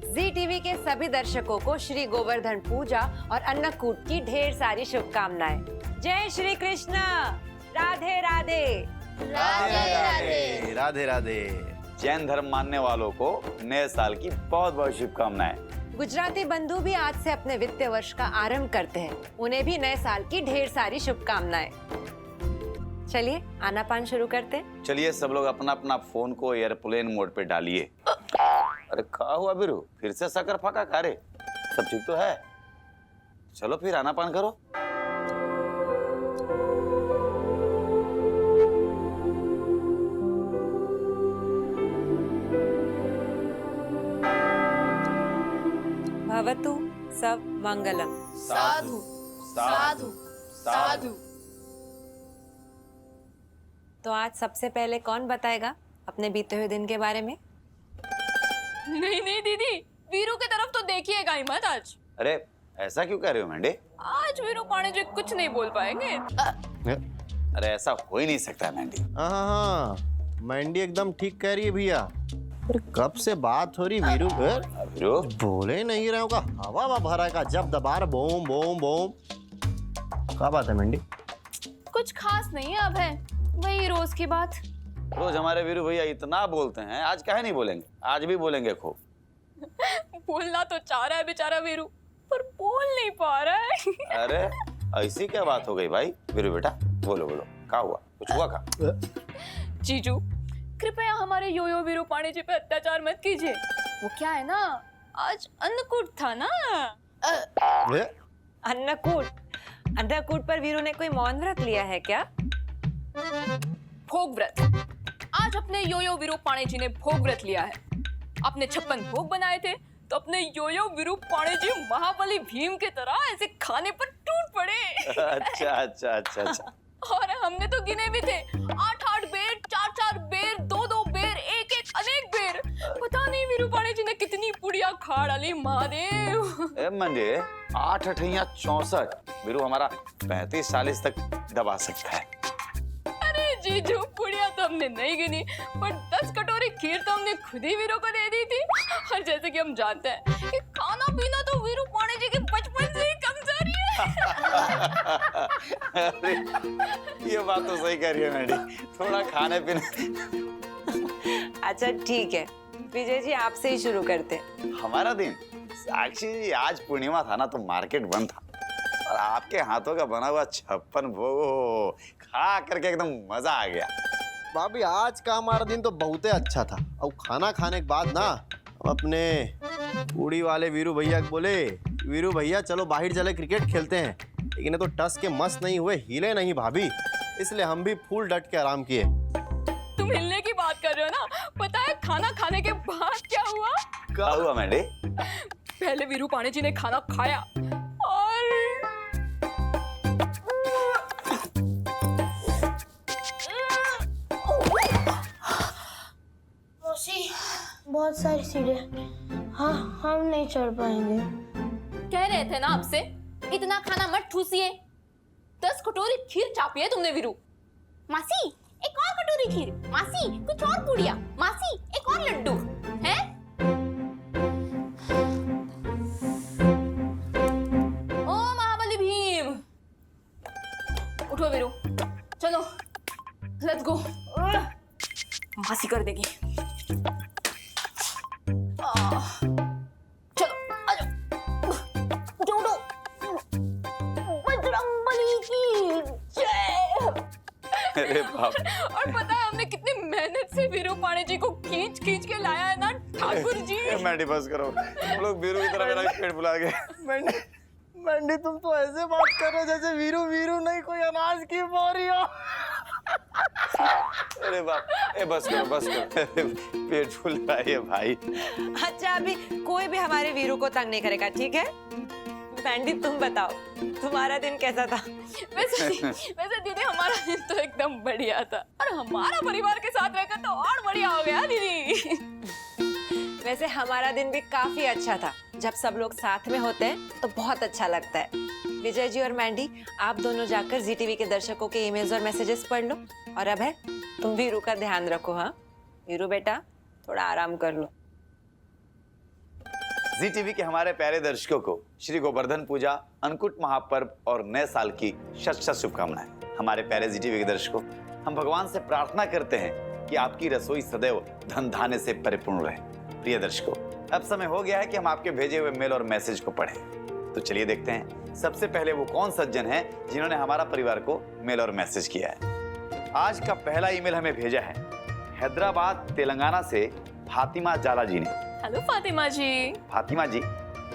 जी TV के सभी दर्शकों को श्री गोवर्धन पूजा और अन्नकूट की ढेर सारी शुभकामनाएं। जय श्री कृष्ण। राधे राधे। राधे राधे। राधे राधे। जैन धर्म मानने वालों को नए साल की बहुत बहुत शुभकामनाएं। गुजराती बंधु भी आज से अपने वित्तीय वर्ष का आरंभ करते हैं, उन्हें भी नए साल की ढेर सारी शुभकामनाएं। चलिए आनापान शुरू करते हैं। चलिए सब लोग अपना अपना फोन को एयरप्लेन मोड पे डालिए। अरे क्या हुआ बीरू, फिर से शक्कर फाका खा रहे? सब ठीक तो है? चलो फिर आनापान करो। भवतु सब मंगलम। साधु साधु साधु। तो आज सबसे पहले कौन बताएगा अपने बीते हुए दिन के बारे में? नहीं नहीं दीदी, वीरू की तरफ तो देखिएगा ही मत आज। अरे ऐसा क्यों कह रहे हो मैंडे? आज वीरू पाणी जी कुछ नहीं बोल पाएंगे। अरे ऐसा हो ही नहीं सकता मैंडी। हाँ, मैंडी एकदम ठीक कह रही है भैया। अरे कब से बात हो रही वीरू पर, वीरू बोले नहीं रहे होगा। हवा भरा का जब दबार बोम बोम बोम। क्या बात है मैंडी? कुछ खास नहीं है, अब है वही रोज की बात। रोज हमारे वीरू भैया इतना बोलते हैं, आज काहे नहीं बोलेंगे? आज भी बोलेंगे खूब। बोलना तो चाह रहा है बेचारा वीरू, पर बोल नहीं पा रहा है। अरे ऐसी क्या बात हो गई भाई? वीरू बेटा बोलो बोलो, क्या हुआ? कुछ हुआ का? जीजू कृपया हमारे योयो वीरू पाणी जी पे अत्याचार मत कीजिए। वो क्या है ना, आज अन्नकूट था ना। अन्नकूट? अन्नकूट पर वीरू ने कोई मौन व्रत लिया है क्या? भोग व्रत। आज अपने योयो वीरू पाणी जी ने भोग व्रत लिया है। अपने 56 भोग बनाए थे, तो अपने योयो वीरू पाणी जी महाबली भीम की तरह ऐसे खाने पर टूट पड़े। अच्छा अच्छा अच्छा अच्छा। और हमने तो गिने भी थे, 8-8 बेर, 4-4 बेर, 2-2 बेर, 1-1 अनेक बेर। पता नहीं वीरू पाणी जी ने कितनी पुड़िया खा डाली महादेव। ए मंडे 8 अठैया 64। वीरू हमारा 35-40 तक दबा सकता है। अरे जीजू पुड़िया तो हमने नहीं गिनी, पर 10 कटोरी खीर तो हमने खुद ही वीरू को दे दी थी। और जैसे कि हम जानते हैं कि खाना पीना तो वीरू पाणी जी के बचपन से ही कमजोरी है। अरे ये बात तो सही कह रही है मैडी, थोड़ा खाने पीने। अच्छा ठीक है, विजय जी आपसे ही शुरू करते हैं। हमारा दिन साक्षी जी, आज पूर्णिमा था ना, तो मार्केट बंद था और आपके हाथों का बना हुआ 56 भोग खा करके एकदम मजा आ गया। भाभी आज का हमारा दिन तो बहुत ही अच्छा था। और खाना खाने के बाद ना हम अपने पूड़ी वाले वीरू भैया को बोले, वीरू भैया चलो बाहर चले क्रिकेट खेलते हैं। लेकिन ये तो टस के मस्त नहीं हुए, हिले नहीं भाभी, इसलिए हम भी फुल डट के आराम किए। तुम हिलने की बात कर रहे हो ना, पता है खाना खाने के बाद क्या हुआ? क्या हुआ मैडी? पहले वीरू पाणी जी ने खाना खाया और मौसी बहुत सारी सीढ़ियाँ, हाँ हम नहीं चढ़ पाएंगे। कह रहे थे ना आपसे, इतना खाना मत ठूसिए। 10 कटोरी खीर चापी है तुमने वीरू। मासी एक और कटोरी खीर, मासी कुछ और पूड़िया, मासी एक और लड्डू है। ओ महाबली भीम, उठो वीरू, चलो लेट्स गो। मासी कर देगी। चलो आ जाओ, उठो उठो। बजरंगबली की जय। अरे बाप। और पता है हमने कितनी मेहनत से वीरू पाणी जी को खींच खींच के लाया है ना ठाकुर जी। मैडी बस करो, तुम लोग वीरू की तरह मेरा पेट फुला गए। मंडी तुम तो ऐसे बात कर रहे हो जैसे वीरू वीरू नहीं कोई अनाज की बोरी हो। अरे बाप, ए बस करो पेट फूल रहा है भाई। अच्छा अभी कोई भी हमारे वीरू को तंग नहीं करेगा, ठीक है? मैंडी तुम बताओ तुम्हारा दिन कैसा था? वैसे दीदी हमारा दिन तो एकदम बढ़िया था, और हमारा परिवार के साथ रहकर तो और बढ़िया हो गया दीदी। वैसे हमारा दिन भी काफी अच्छा था। जब सब लोग साथ में होते हैं तो बहुत अच्छा लगता है। विजय जी और मैंडी, आप दोनों जाकर जी टीवी के दर्शकों के ईमेल्स और मैसेजेस पढ़ लो। और अब है तुम वीरू का ध्यान रखो। हाँ वीरू बेटा, थोड़ा आराम कर लो। जी टीवी के हमारे प्यारे दर्शकों को श्री गोवर्धन पूजा, अन्नकूट महापर्व और नए साल की शत शत शुभकामनाएं। हमारे प्यारे जी टीवी के दर्शकों, हम भगवान से प्रार्थना करते हैं कि आपकी रसोई सदैव धन धान्य से परिपूर्ण रहे। प्रिय दर्शकों, अब समय हो गया है कि हम आपके भेजे हुए मेल और मैसेज को पढ़ें। तो चलिए देखते हैं सबसे पहले वो कौन सज्जन है जिन्होंने हमारा परिवार को मेल और मैसेज किया है। आज का पहला ईमेल हमें भेजा है हैदराबाद तेलंगाना से फातिमा जाला जी ने। हेलो फातिमा जी। फातिमा जी,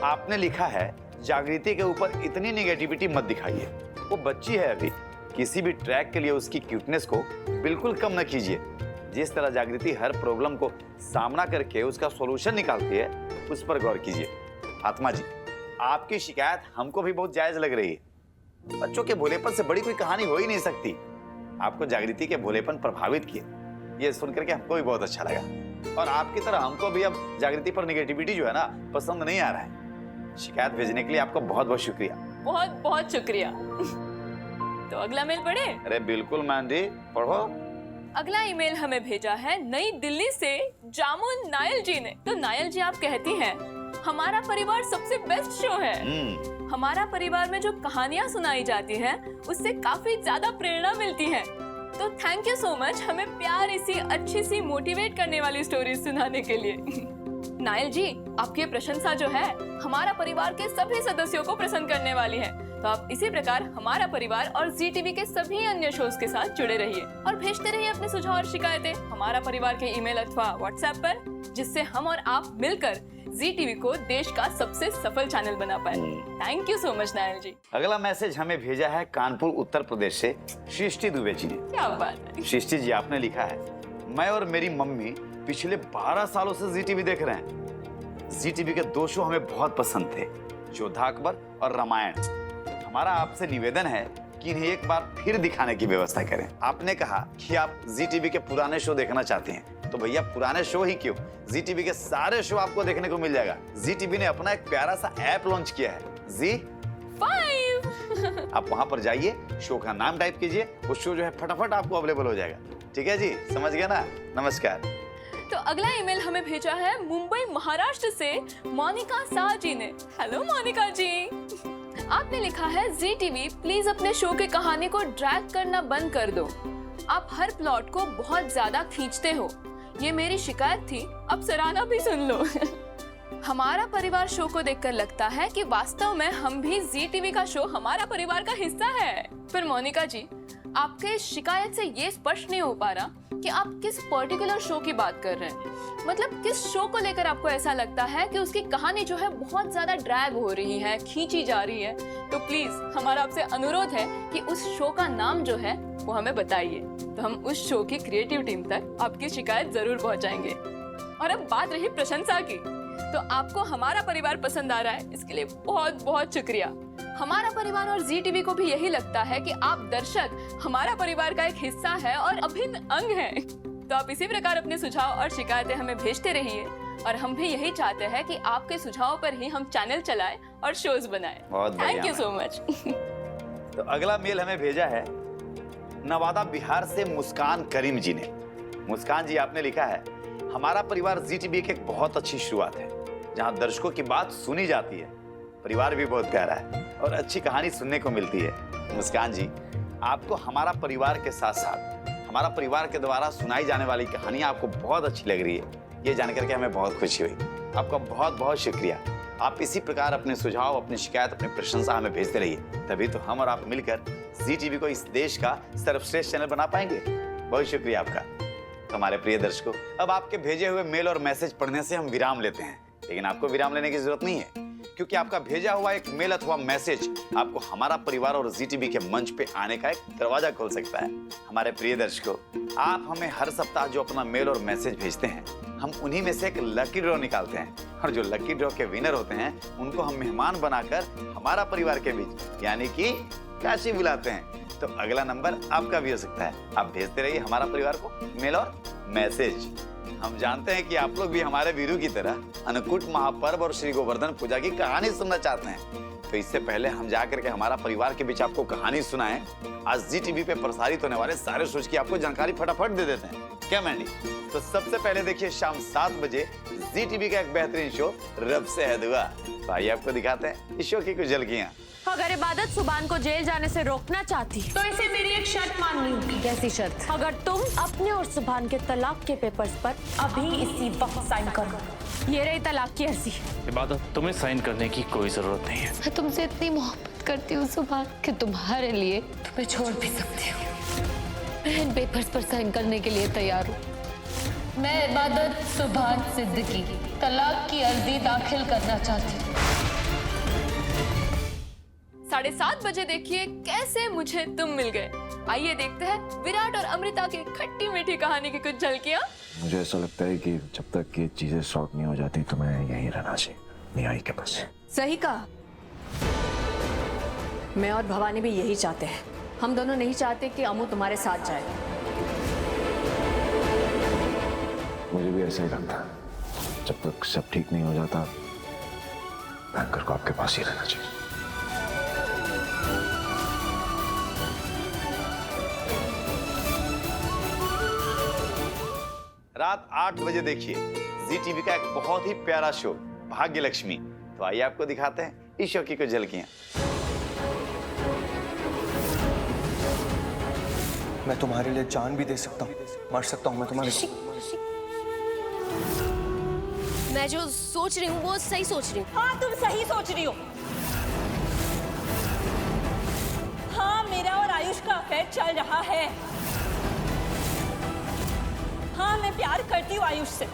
आपने लिखा है जागृति के ऊपर इतनी निगेटिविटी मत दिखाइए। वो बच्ची है अभी, किसी भी ट्रैक के लिए उसकी क्यूटनेस को बिल्कुल कम न कीजिए। जिस तरह जागृति हर प्रॉब्लम को सामना करके उसका सॉल्यूशन निकालती है, उस पर गौर कीजिए। फातिमा जी, आपकी शिकायत हमको भी बहुत जायज लग रही है। बच्चों के भोलेपन से बड़ी कोई कहानी हो ही नहीं सकती। आपको जागृति के भोलेपन प्रभावित किए, ये सुनकर के हमको भी बहुत अच्छा लगा। और आपकी तरह हमको भी अब जागृति पर निगेटिविटी जो है ना, पसंद नहीं आ रहा है। शिकायत भेजने के लिए आपका बहुत बहुत शुक्रिया। बहुत बहुत शुक्रिया। तो अगला मेल पढ़े? अरे बिल्कुल मैंडी, पढ़ो। अगला ईमेल हमें भेजा है नई दिल्ली से जामुन नायल जी ने। तो नायल जी, आप कहती हैं हमारा परिवार सबसे बेस्ट शो है। हमारा परिवार में जो कहानियाँ सुनाई जाती हैं, उससे काफी ज्यादा प्रेरणा मिलती है। तो थैंक यू सो मच हमें प्यारी सी, अच्छी सी, मोटिवेट करने वाली स्टोरी सुनाने के लिए। नायल जी, आपकी प्रशंसा जो है हमारा परिवार के सभी सदस्यों को प्रसन्न करने वाली है। तो आप इसी प्रकार हमारा परिवार और जी टीवी के सभी अन्य शोज के साथ जुड़े रहिए और भेजते रहिए अपने सुझाव और शिकायतें हमारा परिवार के ईमेल अथवा व्हाट्सएप पर, जिससे हम और आप मिलकर जी टीवी को देश का सबसे सफल चैनल बना पाए। Thank you so much Nayal ji. अगला मैसेज हमें भेजा है कानपुर उत्तर प्रदेश से सृष्टि दुबे जी ने। क्या बात है। सृष्टि जी, आपने लिखा है मैं और मेरी मम्मी पिछले 12 सालों से जी टीवी देख रहे हैं। जी टीवी के 2 शो हमें बहुत पसंद थे, योद्धा अकबर और रामायण। हमारा आपसे निवेदन है कि इन्हें एक बार फिर दिखाने की व्यवस्था करें। आपने कहा कि आप जी टीवी के पुराने शो देखना चाहते हैं, तो भैया पुराने शो ही क्यों, जी टीवी के सारे शो आपको देखने को मिल जाएगा। जी टीवी ने अपना एक प्यारा सा ऐप लॉन्च किया है, जी5। आप वहां पर जाइए, शो का नाम टाइप कीजिए, वो शो जो है फटाफट आपको अवेलेबल हो जाएगा। ठीक है जी, समझ गया ना? नमस्कार। तो अगला ईमेल हमें भेजा है मुंबई महाराष्ट्र से मोनिका शाह जी ने। हेलो मोनिका जी, आपने लिखा है जी टीवी प्लीज अपने शो की कहानी को ड्रैग करना बंद कर दो। आप हर प्लॉट को बहुत ज्यादा खींचते हो। ये मेरी शिकायत थी, अब सराहना भी सुन लो। हमारा परिवार शो को देखकर लगता है कि वास्तव में हम भी जी टीवी का शो हमारा परिवार का हिस्सा है। फिर मोनिका जी, आपके शिकायत से ये स्पष्ट नहीं हो पा रहा कि आप किस पर्टिकुलर शो की बात कर रहे हैं। मतलब किस शो को लेकर आपको ऐसा लगता है कि उसकी कहानी जो है बहुत ज्यादा ड्रैग हो रही है, खींची जा रही है। तो प्लीज हमारा आपसे अनुरोध है कि उस शो का नाम जो है वो हमें बताइए, तो हम उस शो की क्रिएटिव टीम तक आपकी शिकायत जरूर पहुंचाएंगे। और अब बात रही प्रशंसा की, तो आपको हमारा परिवार पसंद आ रहा है, इसके लिए बहुत बहुत शुक्रिया। हमारा परिवार और जी टीवी को भी यही लगता है कि आप दर्शक हमारा परिवार का एक हिस्सा है और अभिन्न अंग है। तो आप इसी प्रकार अपने सुझाव और शिकायतें हमें भेजते रहिए, और हम भी यही चाहते हैं कि आपके सुझाव पर ही हम चैनल चलाएं और शोज बनाएं। Thank you so much. तो अगला मेल हमें भेजा है नवादा बिहार से मुस्कान करीम जी ने। मुस्कान जी, आपने लिखा है हमारा परिवार जी टीवी की एक बहुत अच्छी शुरुआत है, जहां दर्शकों की बात सुनी जाती है, परिवार भी बहुत प्यारा है और अच्छी कहानी सुनने को मिलती है। मुस्कान जी, आपको हमारा परिवार के साथ साथ हमारा परिवार के द्वारा सुनाई जाने वाली कहानियां आपको बहुत अच्छी लग रही है, ये जानकर के हमें बहुत खुशी हुई। आपका बहुत बहुत शुक्रिया। आप इसी प्रकार अपने सुझाव, अपनी शिकायत, अपनी प्रशंसा हमें भेजते रहिए, तभी तो हम और आप मिलकर जी टीवी को इस देश का सर्वश्रेष्ठ चैनल बना पाएंगे। बहुत शुक्रिया आपका। तो हमारे प्रिय दर्शकों, अब आपके भेजे हुए मेल और मैसेज पढ़ने से हम विराम लेते हैं, लेकिन आपको विराम लेने की जरूरत नहीं है, क्योंकि आपका भेजा हुआ एक मेल अथवा मैसेज आपको हमारा परिवार और जी टीवी के मंच पे आने का एक दरवाजा खोल सकता है। हमारे प्रिय दर्शकों, आप हमें हर सप्ताह जो अपना मेल और मैसेज भेजते हैं, हम उन्हीं में से एक लकी ड्रॉ निकालते हैं, और जो लकी ड्रॉ के विनर होते हैं उनको हम मेहमान बनाकर हमारा परिवार के बीच यानी कि काशी बुलाते हैं। तो अगला नंबर आपका भी हो सकता है। आप भेजते रहिए हमारा परिवार को मेल और मैसेज। हम जानते हैं कि आप लोग भी हमारे वीरू की तरह अन्नकूट महापर्व और श्री गोवर्धन पूजा की कहानी सुनना चाहते हैं। तो इससे पहले हम जाकर के हमारा परिवार के बीच आपको कहानी सुनाएं, आज जी टीवी पे प्रसारित होने वाले सारे शोज की आपको जानकारी फटाफट दे देते हैं। क्या मैंडी? तो सबसे पहले देखिए शाम 7 बजे जी टीवी का एक बेहतरीन शो रब से है दुआ। भाई आपको दिखाते हैं इस शो की कुछ झलकियां। अगर इबादत सुभान को जेल जाने से रोकना चाहती तो इसे मेरी एक शर्त माननी होगी। कैसी शर्त? अगर तुम अपने और सुभान के तलाक के पेपर्स पर अभी इसी वक्त साइन करो। ये रही तलाक की अर्जी। इबादत, तुम्हें साइन करने की कोई जरूरत नहीं है। मैं तुमसे इतनी मोहब्बत करती हूँ सुभान कि तुम्हारे लिए तुम्हें छोड़ भी सकती हूँ। मैं इन पेपर्स पर साइन करने के लिए तैयार हूँ। मैं इबादत सुभान सिद्दीकी तलाक की अर्जी दाखिल करना चाहती हूँ। 7:30 बजे देखिए कैसे मुझे तुम मिल गए। आइए देखते हैं विराट और अमृता की खट्टी मीठी कहानी की कुछ झलकियां। मुझे ऐसा लगता है कि जब तक ये चीजें सॉर्ट नहीं हो जाती तो मैं यहीं रहना चाहिए, निहाई के पास। सही कहा। मैं और भवानी भी यही चाहते हैं। हम दोनों नहीं चाहते कि अमू तुम्हारे साथ जाए। मुझे भी ऐसा ही लगता है। जब तक सब ठीक नहीं हो जाता बैंकर को आपके पास ही रहना चाहिए। रात 8 बजे देखिए जी टीवी का एक बहुत ही प्यारा शो भाग्य लक्ष्मी। तो आइए आपको दिखाते हैं इस शो की कुछ झलकियां। मैं तुम्हारे लिए जान भी दे सकता हूँ, मर सकता हूँ मैं तुम्हारे लिए। मैं जो सोच रही हूँ वो सही सोच रही हूँ। हाँ, तुम सही सोच रही हो। हाँ, मेरा और आयुष का अफेयर चल रहा है। हाँ, मैं प्यार करती हूँ आयुष से।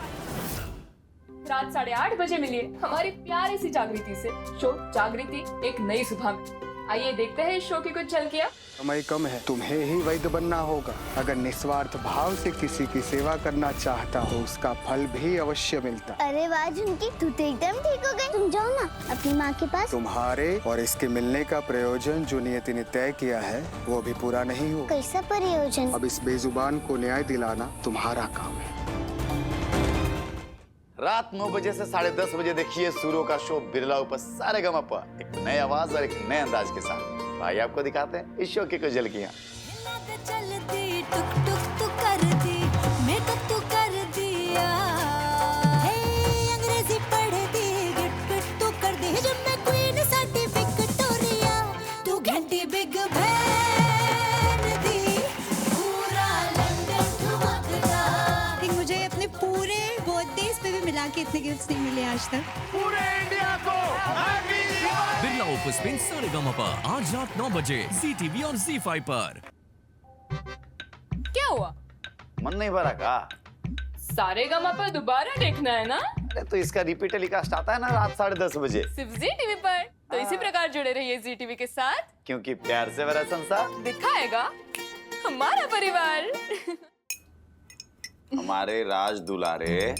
रात 8:30 बजे मिलिए हमारी प्यारी सी जागृति से। शो जागृति एक नई सुबह में। आइए देखते हैं इस शो की कुछ झलकियां। समय कम है, तुम्हें ही वैद्य बनना होगा। अगर निस्वार्थ भाव से किसी की सेवा करना चाहता हो उसका फल भी अवश्य मिलता। अरे वाह झुमकी, तू तो एकदम ठीक हो गई। तुम जाओ ना अपनी माँ के पास। तुम्हारे और इसके मिलने का प्रयोजन जो नियति ने तय किया है वो अभी पूरा नहीं हुआ। कैसा प्रयोजन? अब इस बेजुबान को न्याय दिलाना तुम्हारा काम है। रात 9 बजे से 10:30 बजे देखिए सूर्यो का शो बिरला ऊपर सारेगामापा एक नए आवाज और एक नए अंदाज के साथ। भाई आपको दिखाते हैं इस शो की कुछ झलकियां। चलती टुक टुक तू कर दी, मेकअप तू कर दिया, हे अंग्रेजी पढ़ दी, गिट पिट तू कर दी, जब मैं क्वीन साडी विक्टोरिया, तू घंटी बिग बैन दी, पूरा लंदन धुआंगा। ठीक, मुझे अपने पूरे बर्थडे पे भी मिला के इतने गिफ्ट्स नहीं मिले आज तक। पूरे इंडिया को बिरला ओपस में सारेगामापा आज रात 9 बजे जी टीवी और ZEE5 पर। क्या हुआ? मन नहीं भरा का? सारेगामापा दोबारा देखना है ना? अरे तो इसका रिपीट टेलीकास्ट आता है ना रात 10:30 बजे सिर्फ जी टीवी पर। तो इसी प्रकार जुड़े रहिए जी टीवी के साथ, क्योंकि प्यार से भरा संसार दिखाएगा हमारा परिवार। हमारे राज दुलारे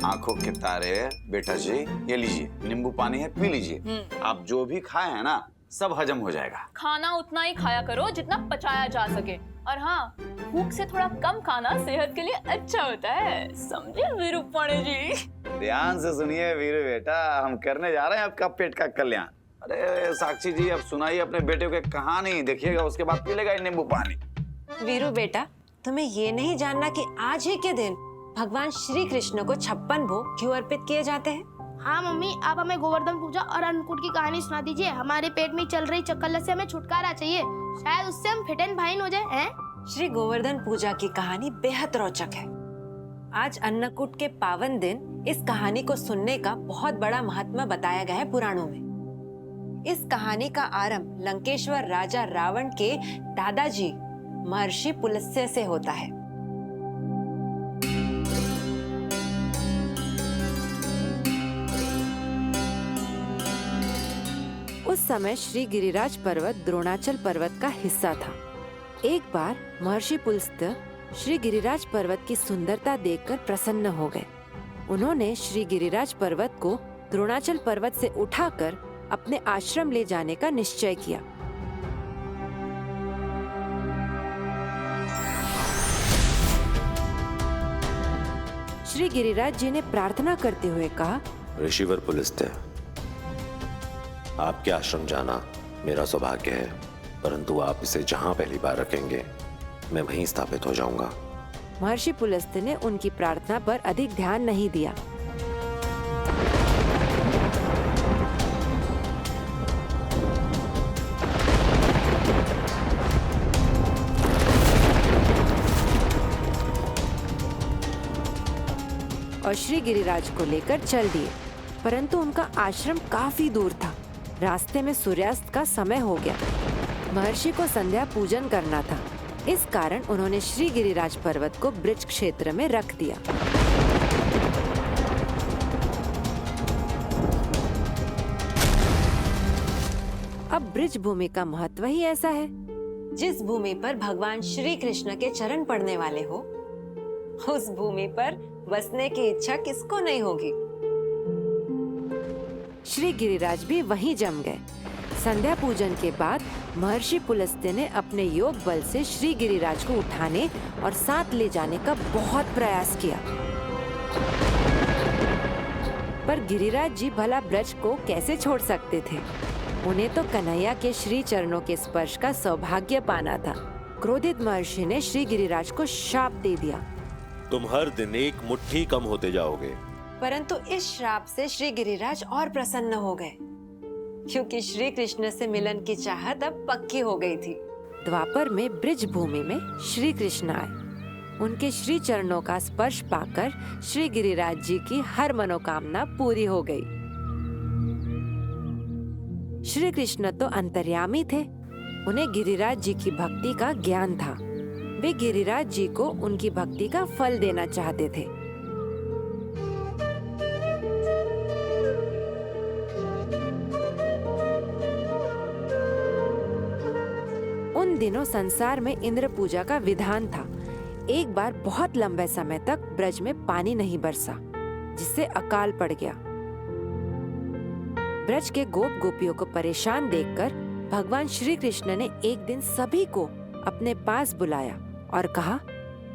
आंखों के तारे, बेटा जी ये लीजिए नींबू पानी है, पी लीजिए। आप जो भी खाए हैं ना सब हजम हो जाएगा। खाना उतना ही खाया करो जितना पचाया जा सके, और हाँ, भूख से थोड़ा कम खाना सेहत के लिए अच्छा होता है, समझे वीरूपणे जी? ध्यान से सुनिए वीरू बेटा, हम करने जा रहे हैं आपका पेट का कल्याण। अरे साक्षी जी अब सुनाइए अपने बेटे को एक कहानी, देखिएगा उसके बाद पी लेगा नींबू पानी। वीरू बेटा, तुम्हें ये नहीं जानना कि आज ही के दिन भगवान श्री कृष्ण को 56 भोग क्यों अर्पित किए जाते हैं? हाँ मम्मी, आप हमें गोवर्धन पूजा और अन्नकूट की कहानी सुना दीजिए। हमारे पेट में चल रही चक्कर से हमें छुटकारा चाहिए, शायद उससे हम फिट एंड फाइन हो जाए। हैं? श्री गोवर्धन पूजा की कहानी बेहद रोचक है। आज अन्नकूट के पावन दिन इस कहानी को सुनने का बहुत बड़ा महत्व बताया गया है पुराणों में। इस कहानी का आरंभ लंकेश्वर राजा रावण के दादाजी महर्षि पुलस्त्य से होता है। उस समय श्री गिरिराज पर्वत द्रोणाचल पर्वत का हिस्सा था। एक बार महर्षि पुलस्त्य श्री गिरिराज पर्वत की सुंदरता देखकर प्रसन्न हो गए। उन्होंने श्री गिरिराज पर्वत को द्रोणाचल पर्वत से उठाकर अपने आश्रम ले जाने का निश्चय किया। श्री गिरिराज जी ने प्रार्थना करते हुए कहा, ऋषिवर पुलस्त्य, आपके आश्रम जाना मेरा सौभाग्य है, परंतु आप इसे जहां पहली बार रखेंगे मैं वहीं स्थापित हो जाऊंगा। महर्षि पुलस्त्य ने उनकी प्रार्थना पर अधिक ध्यान नहीं दिया। और श्री गिरिराज को लेकर चल दिए, परंतु उनका आश्रम काफी दूर था। रास्ते में सूर्यास्त का समय हो गया। महर्षि को संध्या पूजन करना था, इस कारण उन्होंने श्री गिरिराज पर्वत को ब्रिज क्षेत्र में रख दिया। अब ब्रिज भूमि का महत्व ही ऐसा है, जिस भूमि पर भगवान श्री कृष्ण के चरण पड़ने वाले हो, उस भूमि पर बसने की इच्छा किसको नहीं होगी। श्री गिरिराज भी वहीं जम गए। संध्या पूजन के बाद महर्षि पुलस्त्य ने अपने योग बल से श्री गिरिराज को उठाने और साथ ले जाने का बहुत प्रयास किया, पर गिरिराज जी भला ब्रज को कैसे छोड़ सकते थे। उन्हें तो कन्हैया के श्री चरणों के स्पर्श का सौभाग्य पाना था। क्रोधित महर्षि ने श्री गिरिराज को शाप दे दिया, तुम हर दिन एक मुट्ठी कम होते जाओगे। परंतु इस श्राप से श्री गिरिराज और प्रसन्न हो गए, क्योंकि श्री कृष्ण से मिलन की चाहत अब पक्की हो गई थी। द्वापर में ब्रिज भूमि में श्री कृष्ण आए। उनके श्री चरणों का स्पर्श पाकर श्री गिरिराज जी की हर मनोकामना पूरी हो गई। श्री कृष्ण तो अंतर्यामी थे, उन्हें गिरिराज जी की भक्ति का ज्ञान था। वे गिरिराज जी को उनकी भक्ति का फल देना चाहते थे। उन दिनों संसार में इंद्र पूजा का विधान था। एक बार बहुत लंबे समय तक ब्रज में पानी नहीं बरसा, जिससे अकाल पड़ गया। ब्रज के गोप गोपियों को परेशान देखकर भगवान श्री कृष्ण ने एक दिन सभी को अपने पास बुलाया और कहा,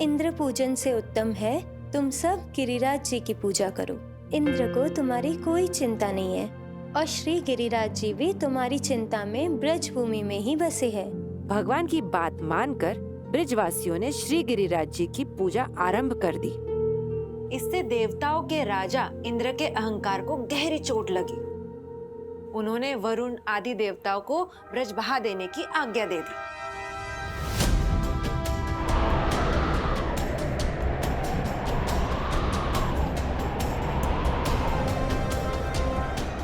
इंद्र पूजन से उत्तम है तुम सब गिरिराज जी की पूजा करो। इंद्र को तुम्हारी कोई चिंता नहीं है और श्री गिरिराज जी भी तुम्हारी चिंता में ब्रज भूमि में ही बसे हैं। भगवान की बात मानकर ब्रजवासियों ने श्री गिरिराज जी की पूजा आरंभ कर दी। इससे देवताओं के राजा इंद्र के अहंकार को गहरी चोट लगी। उन्होंने वरुण आदि देवताओं को ब्रज बहा देने की आज्ञा दे दी।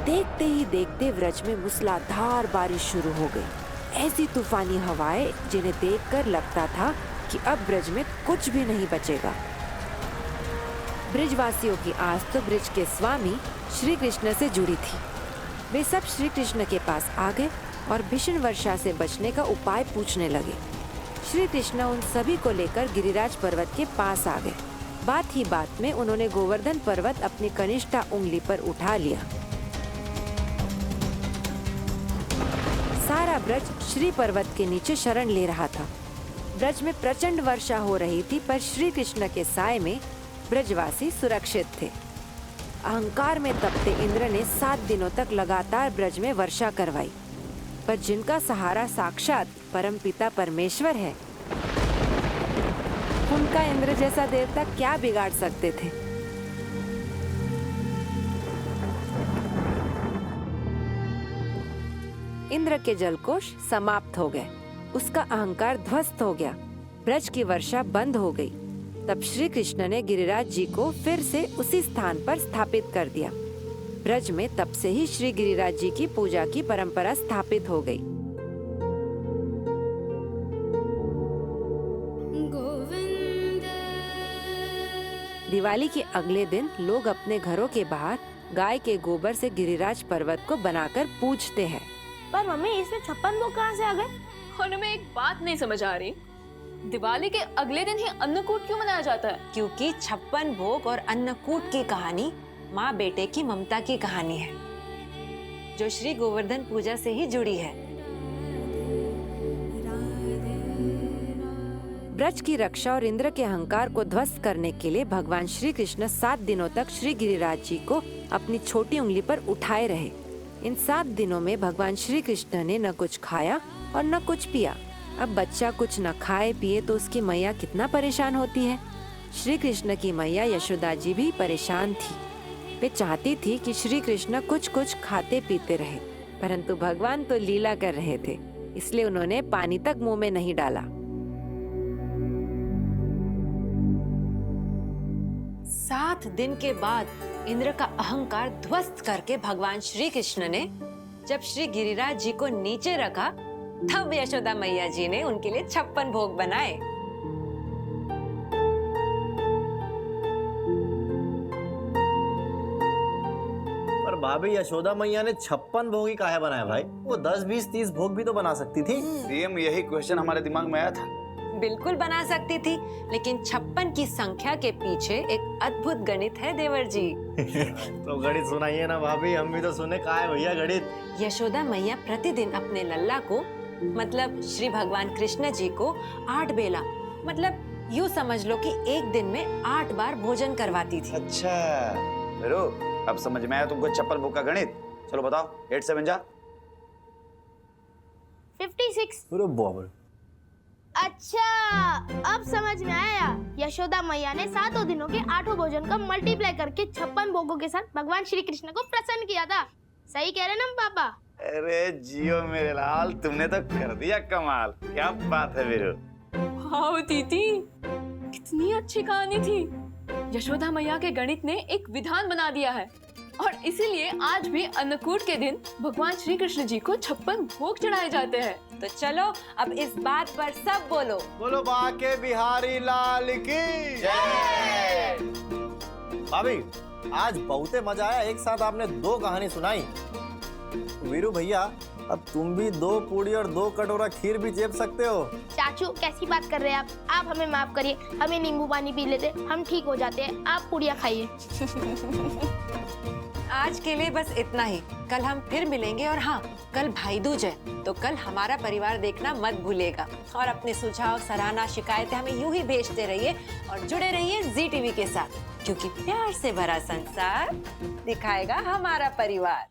देखते ही देखते ब्रज में मूसलाधार बारिश शुरू हो गई। ऐसी तूफानी हवाएं जिन्हें देखकर लगता था कि अब ब्रज में कुछ भी नहीं बचेगा। ब्रजवासियों की आस तो ब्रज के स्वामी श्री कृष्ण से जुड़ी थी। वे सब श्री कृष्ण के पास आ गए और भीषण वर्षा से बचने का उपाय पूछने लगे। श्री कृष्ण उन सभी को लेकर गिरिराज पर्वत के पास आ गए। बात ही बात में उन्होंने गोवर्धन पर्वत अपनी कनिष्ठा उंगली पर उठा लिया। सारा ब्रज श्री पर्वत के नीचे शरण ले रहा था। ब्रज में प्रचंड वर्षा हो रही थी, पर श्री कृष्ण के साए में ब्रजवासी सुरक्षित थे। अहंकार में तपते इंद्र ने 7 दिनों तक लगातार ब्रज में वर्षा करवाई, पर जिनका सहारा साक्षात परमपिता परमेश्वर है, उनका इंद्र जैसा देवता क्या बिगाड़ सकते थे। इंद्र के जलकोष समाप्त हो गए, उसका अहंकार ध्वस्त हो गया। ब्रज की वर्षा बंद हो गई। तब श्री कृष्ण ने गिरिराज जी को फिर से उसी स्थान पर स्थापित कर दिया। ब्रज में तब से ही श्री गिरिराज जी की पूजा की परंपरा स्थापित हो गई। दिवाली के अगले दिन लोग अपने घरों के बाहर गाय के गोबर से गिरिराज पर्वत को बनाकर पूजते हैं। पर मम्मी, इसमें 56 भोग कहाँ से आ गए? और मैं एक बात नहीं समझ आ रही, दिवाली के अगले दिन ही अन्नकूट क्यों मनाया जाता है? क्योंकि 56 भोग और अन्नकूट की कहानी माँ बेटे की ममता की कहानी है, जो श्री गोवर्धन पूजा से ही जुड़ी है। ब्रज की रक्षा और इंद्र के अहंकार को ध्वस्त करने के लिए भगवान श्री कृष्ण 7 दिनों तक श्री गिरिराज जी को अपनी छोटी उंगली पर उठाए रहे। इन 7 दिनों में भगवान श्री कृष्ण ने न कुछ खाया और न कुछ पिया। अब बच्चा कुछ न खाए पिए तो उसकी मैया कितना परेशान होती है। श्री कृष्ण की मैया यशोदा जी भी परेशान थी। वे चाहती थी कि श्री कृष्ण कुछ कुछ खाते पीते रहे, परंतु भगवान तो लीला कर रहे थे, इसलिए उन्होंने पानी तक मुंह में नहीं डाला। 7 दिन के बाद इंद्र का अहंकार ध्वस्त करके भगवान श्री कृष्ण ने जब श्री गिरिराज जी को नीचे रखा, तब यशोदा मैया जी ने उनके लिए 56 भोग बनाए। पर भाभी यशोदा मैया ने 56 भोग ही काहे बनाया भाई? वो 10, 20, 30 भोग भी तो बना सकती थी। सेम यही क्वेश्चन हमारे दिमाग में आया था। बिल्कुल बना सकती थी, लेकिन 56 की संख्या के पीछे एक अद्भुत गणित है देवर जी। तो गणित सुनाइए ना भाभी, हम भी तो सुने का है भैया गणित। यशोदा मैया प्रतिदिन अपने लल्ला को, मतलब श्री भगवान कृष्ण जी को 8 बेला, मतलब यूँ समझ लो कि एक दिन में 8 बार भोजन करवाती थी। अच्छा वीरू, अब समझ में आया तुमको 56 भोग का गणित। चलो बताओ, 8 7 जा 56। अरे बाप रे। अच्छा, अब समझ में आया। यशोदा मैया ने 7 दिनों के 8 भोजन का मल्टीप्लाई करके 56 भोगों के साथ भगवान श्री कृष्ण को प्रसन्न किया था। सही कह रहे ना पापा? अरे जियो मेरे लाल, तुमने तो कर दिया कमाल। क्या बात है वीरू। हाँ दीदी, कितनी अच्छी कहानी थी। यशोदा मैया के गणित ने एक विधान बना दिया है और इसीलिए आज भी अन्नकूट के दिन भगवान श्री कृष्ण जी को 56 भोग चढ़ाए जाते हैं। तो चलो अब इस बात पर सब बोलो। बोलो बाके बिहारी लाल की जय। भाभी आज बहुते मजा आया, एक साथ आपने 2 कहानी सुनाई। वीरू भैया, अब तुम भी 2 पूड़ी और 2 कटोरा खीर भी चेप सकते हो। चाचू कैसी बात कर रहे हैं आप हमें माफ करिए, हमें नींबू पानी पी लेते, हम ठीक हो जाते हैं। आप पूड़ियाँ खाइए। आज के लिए बस इतना ही। कल हम फिर मिलेंगे और हाँ, कल भाई दूज है, तो कल हमारा परिवार देखना मत भूलिएगा। और अपने सुझाव, सराहना, शिकायतें हमें यूं ही भेजते रहिए और जुड़े रहिए जी टीवी के साथ, क्योंकि प्यार से भरा संसार दिखाएगा हमारा परिवार।